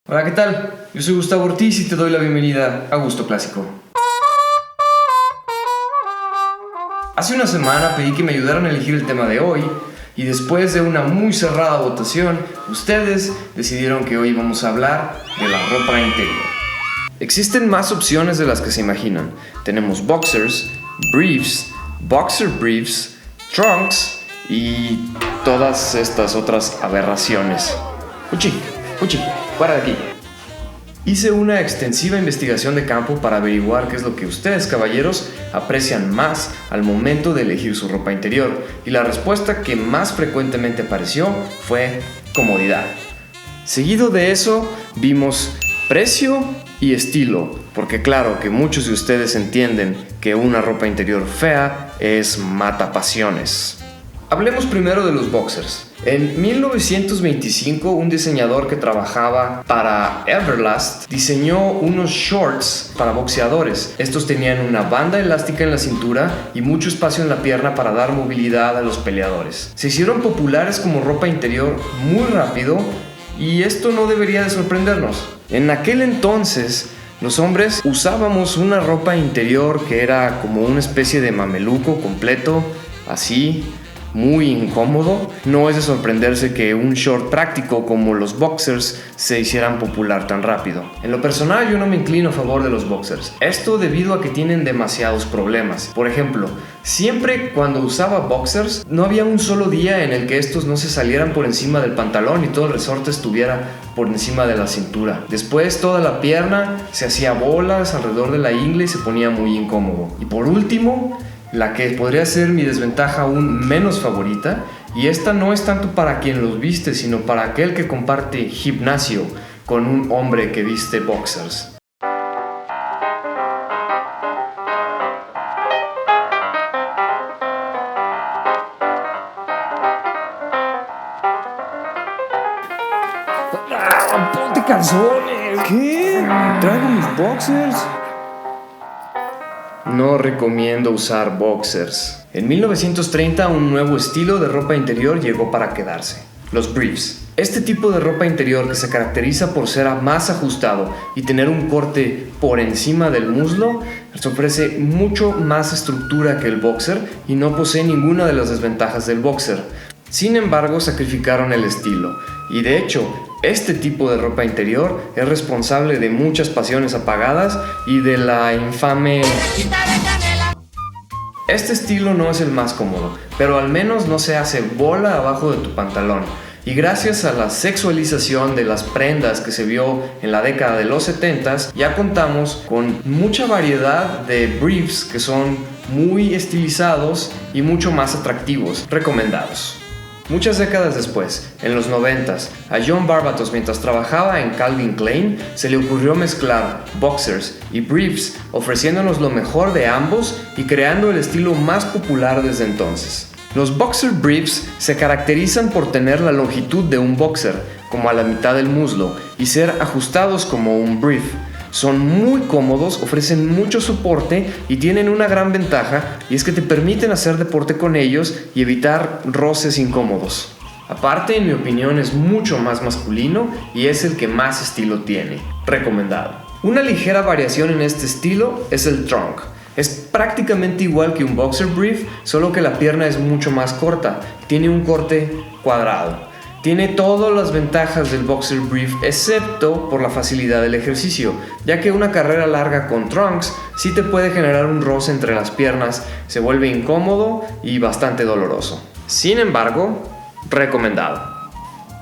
Hola, ¿qué tal? Yo soy Gustavo Ortiz y te doy la bienvenida a Gusto Clásico. Hace una semana pedí que me ayudaran a elegir el tema de hoy y después de una muy cerrada votación, ustedes decidieron que hoy vamos a hablar de la ropa interior. Existen más opciones de las que se imaginan. Tenemos boxers, briefs, boxer briefs, trunks y todas estas otras aberraciones. Uchi, fuera de aquí. Hice una extensiva investigación de campo para averiguar qué es lo que ustedes, caballeros, aprecian más al momento de elegir su ropa interior, y la respuesta que más frecuentemente apareció fue comodidad. Seguido de eso, vimos precio y estilo, porque claro que muchos de ustedes entienden que una ropa interior fea es matapasiones. Hablemos primero de los boxers. En 1925, un diseñador que trabajaba para Everlast diseñó unos shorts para boxeadores. Estos tenían una banda elástica en la cintura y mucho espacio en la pierna para dar movilidad a los peleadores. Se hicieron populares como ropa interior muy rápido y esto no debería de sorprendernos. En aquel entonces, los hombres usábamos una ropa interior que era como una especie de mameluco completo, así, muy incómodo. No es de sorprenderse que un short práctico como los boxers se hicieran popular tan rápido. En lo personal, yo no me inclino a favor de los boxers. Esto debido a que tienen demasiados problemas. Por ejemplo, siempre cuando usaba boxers, no había un solo día en el que estos no se salieran por encima del pantalón y todo el resorte estuviera por encima de la cintura. Después toda la pierna se hacía bolas alrededor de la ingle y se ponía muy incómodo. Y por último, la que podría ser mi desventaja aún menos favorita, y esta no es tanto para quien los viste, sino para aquel que comparte gimnasio con un hombre que viste boxers. ¡Ponte calzones! ¿Qué? Traigo mis boxers. No recomiendo usar boxers. En 1930, un nuevo estilo de ropa interior llegó para quedarse: los briefs. Este tipo de ropa interior, que se caracteriza por ser más ajustado y tener un corte por encima del muslo, les ofrece mucho más estructura que el boxer y no posee ninguna de las desventajas del boxer. Sin embargo, sacrificaron el estilo, y de hecho, este tipo de ropa interior es responsable de muchas pasiones apagadas y de la infame... Este estilo no es el más cómodo, pero al menos no se hace bola abajo de tu pantalón. Y gracias a la sexualización de las prendas que se vio en la década de los 70s, ya contamos con mucha variedad de briefs que son muy estilizados y mucho más atractivos, recomendados. Muchas décadas después, en los 90s, a John Barbatos, mientras trabajaba en Calvin Klein, se le ocurrió mezclar boxers y briefs, ofreciéndonos lo mejor de ambos y creando el estilo más popular desde entonces. Los boxer briefs se caracterizan por tener la longitud de un boxer, como a la mitad del muslo, y ser ajustados como un brief. Son muy cómodos, ofrecen mucho soporte y tienen una gran ventaja, y es que te permiten hacer deporte con ellos y evitar roces incómodos. Aparte, en mi opinión, es mucho más masculino y es el que más estilo tiene. Recomendado. Una ligera variación en este estilo es el trunk. Es prácticamente igual que un boxer brief, solo que la pierna es mucho más corta. Tiene un corte cuadrado. Tiene todas las ventajas del boxer brief, excepto por la facilidad del ejercicio, ya que una carrera larga con trunks sí te puede generar un roce entre las piernas, se vuelve incómodo y bastante doloroso. Sin embargo, recomendado.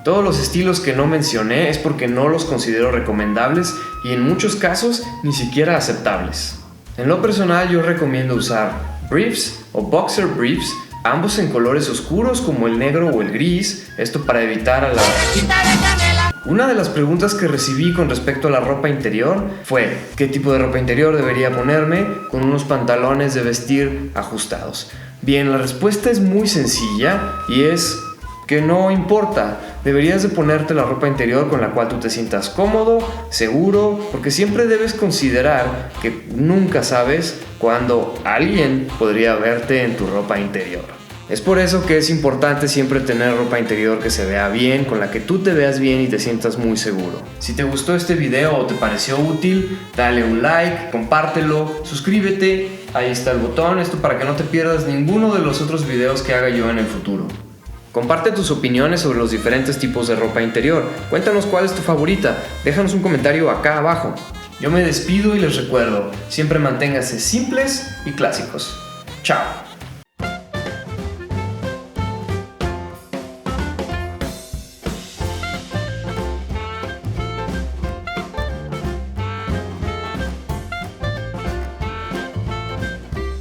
Todos los estilos que no mencioné es porque no los considero recomendables y en muchos casos ni siquiera aceptables. En lo personal, yo recomiendo usar briefs o boxer briefs, ambos en colores oscuros como el negro o el gris, esto para evitar a la... Una de las preguntas que recibí con respecto a la ropa interior fue: ¿qué tipo de ropa interior debería ponerme con unos pantalones de vestir ajustados? Bien, la respuesta es muy sencilla y es que no importa. Deberías de ponerte la ropa interior con la cual tú te sientas cómodo, seguro, porque siempre debes considerar que nunca sabes cuándo alguien podría verte en tu ropa interior. Es por eso que es importante siempre tener ropa interior que se vea bien, con la que tú te veas bien y te sientas muy seguro. Si te gustó este video o te pareció útil, dale un like, compártelo, suscríbete, ahí está el botón, esto para que no te pierdas ninguno de los otros videos que haga yo en el futuro. Comparte tus opiniones sobre los diferentes tipos de ropa interior, cuéntanos cuál es tu favorita, déjanos un comentario acá abajo. Yo me despido y les recuerdo, siempre manténganse simples y clásicos. Chao.